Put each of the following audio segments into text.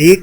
1,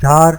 4,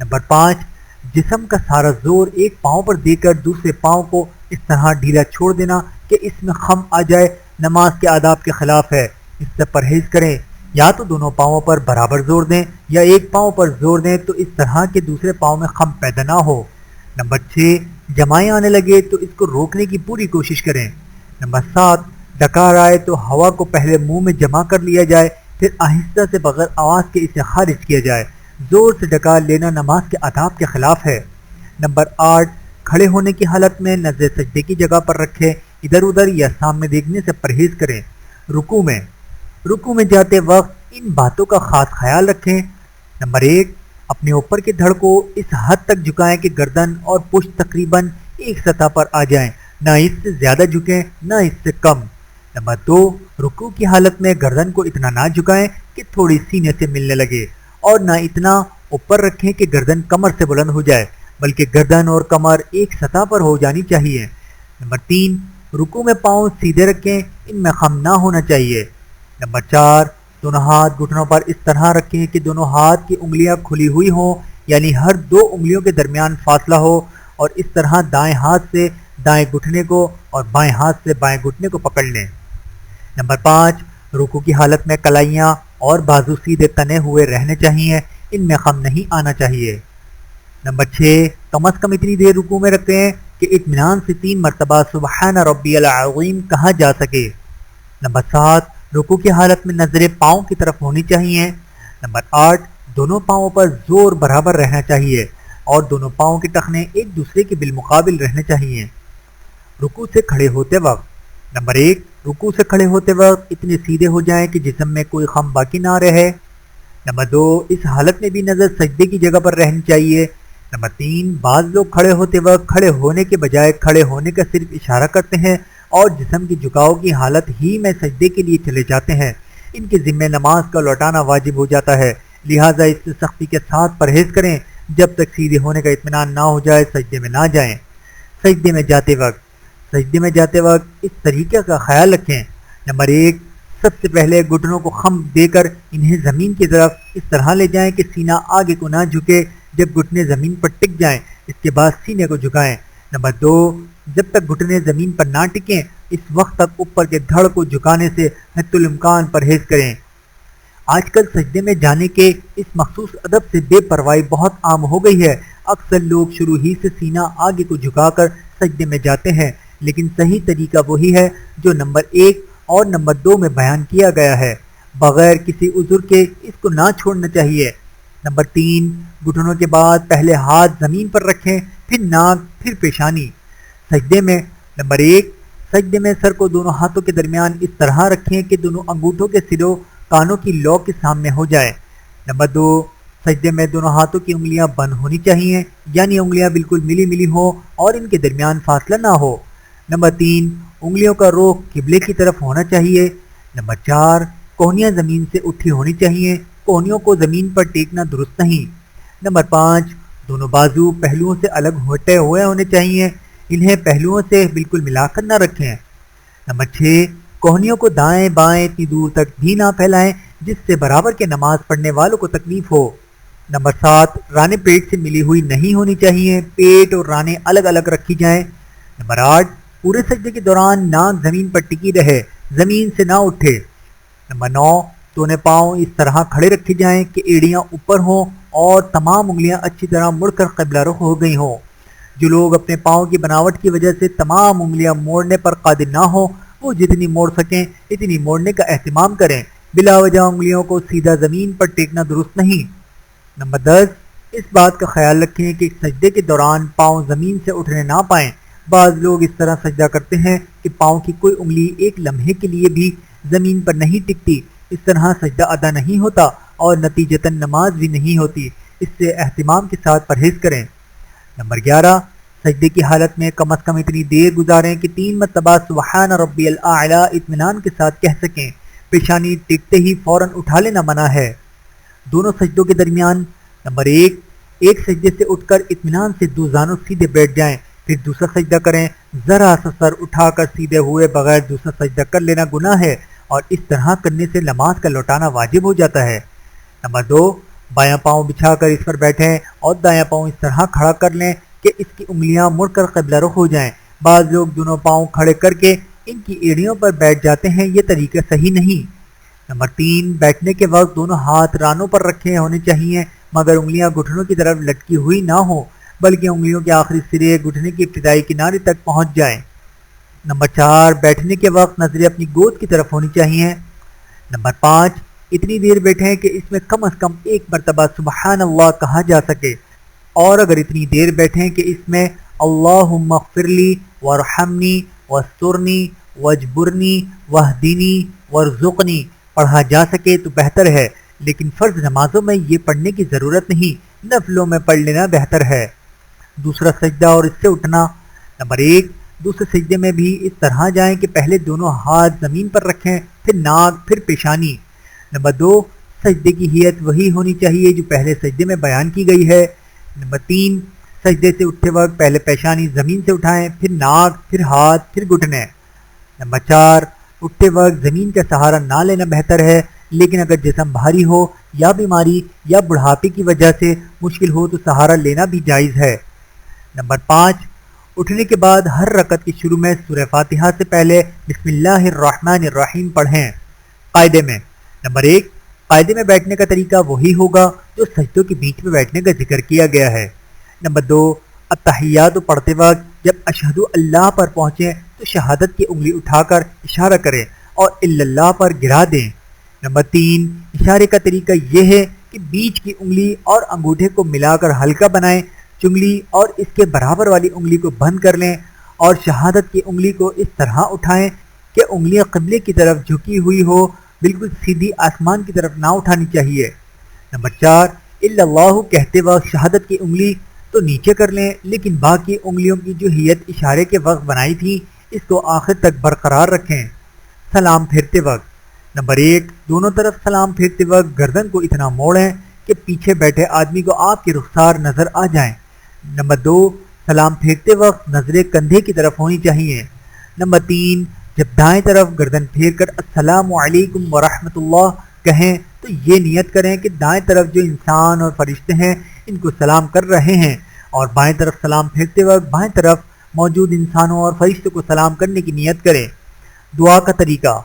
number 5، جسم کا سارا زور ایک پاؤں پر دے کر دوسرے پاؤں کو اس طرح ڈھیلا چھوڑ دینا کہ اس میں خم آ جائے نماز کے آداب کے خلاف ہے، اس سے پرہیز کریں۔ یا تو دونوں پاؤں پر برابر زور دیں یا ایک پاؤں پر زور دیں تو اس طرح کہ دوسرے پاؤں میں خم پیدا نہ ہو۔ نمبر 6، جمائیں آنے لگے تو اس کو روکنے کی پوری کوشش کریں۔ نمبر 7، ڈکار آئے تو ہوا کو پہلے منہ میں جمع کر لیا جائے، پھر آہستہ سے بغیر آواز کے اسے خارج کیا جائے۔ زور سے ڈکار لینا نماز کے آداب کے خلاف ہے۔ نمبر 8، کھڑے ہونے کی حالت میں نظر سجدے کی جگہ پر رکھیں، ادھر ادھر یا سامنے دیکھنے سے پرہیز کریں۔ رکوع میں جاتے وقت ان باتوں کا خاص خیال رکھیں۔ نمبر 1، اپنے اوپر کے دھڑ کو اس حد تک جھکائیں کہ گردن اور پشت تقریباً ایک سطح پر آ جائیں، نہ اس سے زیادہ جھکیں نہ اس سے کم۔ نمبر 2، رکوع کی حالت میں گردن کو اتنا نہ جھکائیں کہ تھوڑی سینے سے ملنے لگے، اور نہ اتنا اوپر رکھیں کہ گردن کمر سے بلند ہو جائے، بلکہ گردن اور کمر ایک سطح پر ہو جانی چاہیے۔ نمبر 3، رکوع میں پاؤں سیدھے رکھیں، ان میں خم نہ ہونا چاہیے۔ نمبر 4، دونوں ہاتھ گھٹنوں پر اس طرح رکھیں کہ دونوں ہاتھ کی انگلیاں کھلی ہوئی ہوں، یعنی ہر دو انگلیوں کے درمیان فاصلہ ہو، اور اس طرح دائیں ہاتھ سے دائیں گھٹنے کو اور بائیں ہاتھ سے بائیں گھٹنے کو پکڑ لیں۔ نمبر 5، رکوع کی حالت میں کلائیاں اور بازو سیدھے تنے ہوئے رہنے چاہیے، ان میں خم نہیں آنا چاہیے۔ نمبر 6، کم از کم اتنی دیر رکوع میں رکھیں کہ اطمینان سے 3 مرتبہ سبحان ربی العظیم کہا جا سکے۔ نمبر 7، رکوع کی حالت میں نظریں پاؤں کی طرف ہونی چاہیے۔ نمبر 8، دونوں پاؤں پر زور برابر رہنا چاہیے اور دونوں پاؤں کے ٹخنے ایک دوسرے کے بالمقابل رہنے چاہیے۔ رکوع سے کھڑے ہوتے وقت نمبر 1، رکوع سے کھڑے ہوتے وقت اتنے سیدھے ہو جائیں کہ جسم میں کوئی خم باقی نہ رہے۔ نمبر 2، اس حالت میں بھی نظر سجدے کی جگہ پر رہنی چاہیے۔ نمبر 3، بعض لوگ کھڑے ہوتے وقت کھڑے ہونے کے بجائے کھڑے ہونے کا صرف اشارہ کرتے ہیں اور جسم کی جھکاؤ کی حالت ہی میں سجدے کے لیے چلے جاتے ہیں۔ ان کے ذمہ نماز کا لوٹانا واجب ہو جاتا ہے، لہٰذا اس سے سختی کے ساتھ پرہیز کریں۔ جب تک سیدھے ہونے کا اطمینان نہ ہو جائے سجدے میں نہ جائیں۔ سجدے میں جاتے وقت اس طریقے کا خیال رکھیں۔ نمبر 1، سب سے پہلے گھٹنوں کو خم دے کر انہیں زمین کی طرف اس طرح لے جائیں کہ سینہ آگے کو نہ جھکے۔ جب گھٹنے زمین پر ٹک جائیں اس کے بعد سینے کو جھکائیں۔ نمبر 2، جب تک گھٹنے زمین پر نہ ٹکیں اس وقت تک اوپر کے دھڑ کو جھکانے سے حتی الامکان پرہیز کریں۔ آج کل سجدے میں جانے کے اس مخصوص ادب سے بے پرواہی بہت عام ہو گئی ہے۔ اکثر لوگ شروع ہی سے سینہ آگے کو جھکا کر سجدے میں جاتے ہیں، لیکن صحیح طریقہ وہی ہے جو نمبر 1 اور نمبر 2 میں بیان کیا گیا ہے۔ بغیر کسی عذر کے اس کو نہ چھوڑنا چاہیے۔ نمبر 3، گھٹنوں کے بعد پہلے ہاتھ زمین پر رکھیں، پھر ناک، پھر پیشانی۔ سجدے میں نمبر 1، سجدے میں سر کو دونوں ہاتھوں کے درمیان اس طرح رکھیں کہ دونوں انگوٹھوں کے سروں کانوں کی لو کے سامنے ہو جائے۔ نمبر 2، سجدے میں دونوں ہاتھوں کی انگلیاں بند ہونی چاہیے، یعنی انگلیاں بالکل ملی ہوں اور ان کے درمیان فاصلہ نہ ہو۔ نمبر 3، انگلیوں کا رخ قبلے کی طرف ہونا چاہیے۔ نمبر 4، کونیاں زمین سے اٹھی ہونی چاہیے، کونیوں کو زمین پر ٹیکنا درست نہیں۔ نمبر 5، دونوں بازو پہلوؤں سے الگ ہوتے ہوئے ہونے چاہیے، انہیں پہلوؤں سے بالکل ملا کر نہ رکھیں۔ نمبر 6، کونیوں کو دائیں بائیں اتنی دور تک بھی نہ پھیلائیں جس سے برابر کے نماز پڑھنے والوں کو تکلیف ہو۔ نمبر 7، رانیں پیٹ سے ملی ہوئی نہیں ہونی چاہیے، پیٹ اور رانیں الگ الگ رکھی جائیں۔ نمبر 8، پورے سجدے کے دوران ناک زمین پر ٹکی رہے، زمین سے نہ اٹھے۔ نمبر 9، دونوں پاؤں اس طرح کھڑے رکھے جائیں کہ ایڑیاں اوپر ہوں اور تمام انگلیاں اچھی طرح مڑ کر قبلہ رخ ہو گئی ہوں۔ جو لوگ اپنے پاؤں کی بناوٹ کی وجہ سے تمام انگلیاں موڑنے پر قادر نہ ہوں وہ جتنی موڑ سکیں اتنی موڑنے کا اہتمام کریں۔ بلا وجہ انگلیوں کو سیدھا زمین پر ٹیکنا درست نہیں۔ نمبر 10، اس بات کا خیال رکھیں کہ سجدے کے دوران پاؤں زمین سے اٹھنے نہ پائیں۔ بعض لوگ اس طرح سجدہ کرتے ہیں کہ پاؤں کی کوئی انگلی ایک لمحے کے لیے بھی زمین پر نہیں ٹکتی، اس طرح سجدہ ادا نہیں ہوتا اور نتیجتاً نماز بھی نہیں ہوتی۔ اس سے اہتمام کے ساتھ پرہیز کریں۔ نمبر 11، سجدے کی حالت میں کم از کم اتنی دیر گزاریں کہ 3 مرتبہ سبحان ربی الاعلی اطمینان کے ساتھ کہہ سکیں۔ پیشانی ٹکتے ہی فوراً اٹھا لینا منع ہے۔ دونوں سجدوں کے درمیان نمبر 1، ایک سجدے سے اٹھ کر اطمینان سے 2 زانوں سیدھے بیٹھ جائیں، پھر دوسرا سجدہ کریں۔ ذرا سا سر اٹھا کر سیدھے ہوئے بغیر دوسرا سجدہ کر لینا گناہ ہے اور اس طرح کرنے سے نماز کا لوٹانا واجب ہو جاتا ہے۔ نمبر 2، بایاں پاؤں بچھا کر اس پر بیٹھیں اور دایاں پاؤں اس طرح کھڑا کر لیں کہ اس کی انگلیاں مڑ کر قبلہ رخ ہو جائیں۔ بعض لوگ دونوں پاؤں کھڑے کر کے ان کی ایڑیوں پر بیٹھ جاتے ہیں، یہ طریقہ صحیح نہیں۔ نمبر 3، بیٹھنے کے وقت دونوں ہاتھ رانوں پر رکھے ہونے چاہیے مگر انگلیاں گھٹنوں کی طرف لٹکی ہوئی نہ ہوں، بلکہ انگلیوں کے آخری سرے گھٹنے کی ابتدائی کنارے تک پہنچ جائیں۔ نمبر 4، بیٹھنے کے وقت نظریں اپنی گود کی طرف ہونی چاہیے۔ نمبر 5، اتنی دیر بیٹھیں کہ اس میں کم از کم ایک مرتبہ سبحان اللہ کہا جا سکے، اور اگر اتنی دیر بیٹھیں کہ اس میں اللہم اغفر لی وارحمنی واسترنی واجبرنی واہدنی وارزقنی پڑھا جا سکے تو بہتر ہے، لیکن فرض نمازوں میں یہ پڑھنے کی ضرورت نہیں، نفلوں میں پڑھ لینا بہتر ہے۔ دوسرا سجدہ اور اس سے اٹھنا۔ نمبر 1، دوسرے سجدے میں بھی اس طرح جائیں کہ پہلے دونوں ہاتھ زمین پر رکھیں، پھر ناک، پھر پیشانی۔ نمبر 2، سجدے کی ہیئت وہی ہونی چاہیے جو پہلے سجدے میں بیان کی گئی ہے۔ نمبر 3، سجدے سے اٹھتے وقت پہلے پیشانی زمین سے اٹھائیں، پھر ناک، پھر ہاتھ، پھر گھٹنے۔ نمبر 4، اٹھتے وقت زمین کا سہارا نہ لینا بہتر ہے، لیکن اگر جسم بھاری ہو یا بیماری یا بڑھاپے کی وجہ سے مشکل ہو تو سہارا لینا بھی جائز ہے۔ نمبر 5، اٹھنے کے بعد ہر رکعت کے شروع میں سورہ فاتحہ سے پہلے بسم اللہ الرحمن الرحیم پڑھیں۔ قاعدے میں۔ نمبر 1، قاعدے میں بیٹھنے کا طریقہ وہی ہوگا جو سجدوں کے بیچ میں بیٹھنے کا ذکر کیا گیا ہے۔ نمبر 2، التحیات پڑھتے وقت جب اشہد اللہ پر پہنچیں تو شہادت کی انگلی اٹھا کر اشارہ کریں اور الا اللہ پر گرا دیں۔ نمبر 3، اشارے کا طریقہ یہ ہے کہ بیچ کی انگلی اور انگوٹھے کو ملا کر ہلکا بنائیں، چنگلی اور اس کے برابر والی انگلی کو بند کر لیں اور شہادت کی انگلی کو اس طرح اٹھائیں کہ انگلیاں قبلے کی طرف جھکی ہوئی ہو، بالکل سیدھی آسمان کی طرف نہ اٹھانی چاہیے۔ نمبر 4، الا اللہ کہتے وقت شہادت کی انگلی تو نیچے کر لیں، لیکن باقی انگلیوں کی جو ہیئت اشارے کے وقت بنائی تھی اس کو آخر تک برقرار رکھیں۔ سلام پھیرتے وقت۔ نمبر 1، دونوں طرف سلام پھیرتے وقت گردن کو اتنا موڑیں کہ پیچھے بیٹھے آدمی کو آپ کے رخسار نظر آ جائیں۔ نمبر 2، سلام پھیرتے وقت نظریں کندھے کی طرف ہونی چاہیے۔ نمبر 3، جب دائیں طرف گردن پھیر کر السلام علیکم ورحمۃ اللہ کہیں تو یہ نیت کریں کہ دائیں طرف جو انسان اور فرشتے ہیں ان کو سلام کر رہے ہیں، اور بائیں طرف سلام پھیرتے وقت بائیں طرف موجود انسانوں اور فرشتوں کو سلام کرنے کی نیت کریں۔ دعا کا طریقہ۔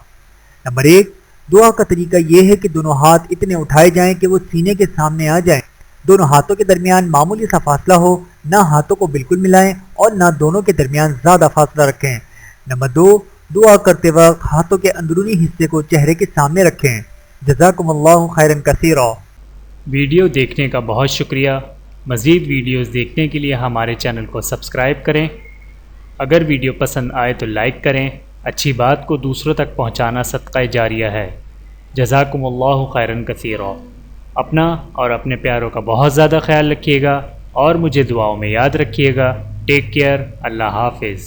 نمبر 1، دعا کا طریقہ یہ ہے کہ دونوں ہاتھ اتنے اٹھائے جائیں کہ وہ سینے کے سامنے آ جائیں، دونوں ہاتھوں کے درمیان معمولی سا فاصلہ ہو، نہ ہاتھوں کو بالکل ملائیں اور نہ دونوں کے درمیان زیادہ فاصلہ رکھیں۔ نمبر 2، دعا کرتے وقت ہاتھوں کے اندرونی حصے کو چہرے کے سامنے رکھیں۔ جزاکم اللہ خیرا کثیرا۔ ویڈیو دیکھنے کا بہت شکریہ۔ مزید ویڈیوز دیکھنے کے لیے ہمارے چینل کو سبسکرائب کریں۔ اگر ویڈیو پسند آئے تو لائک کریں، اچھی بات کو دوسروں تک پہنچانا صدقہ جاریہ ہے۔ جزاکم اللہ خیرا کثیرا۔ اپنا اور اپنے پیاروں کا بہت زیادہ خیال رکھیے گا اور مجھے دعاؤں میں یاد رکھیے گا۔ Take care. اللہ حافظ۔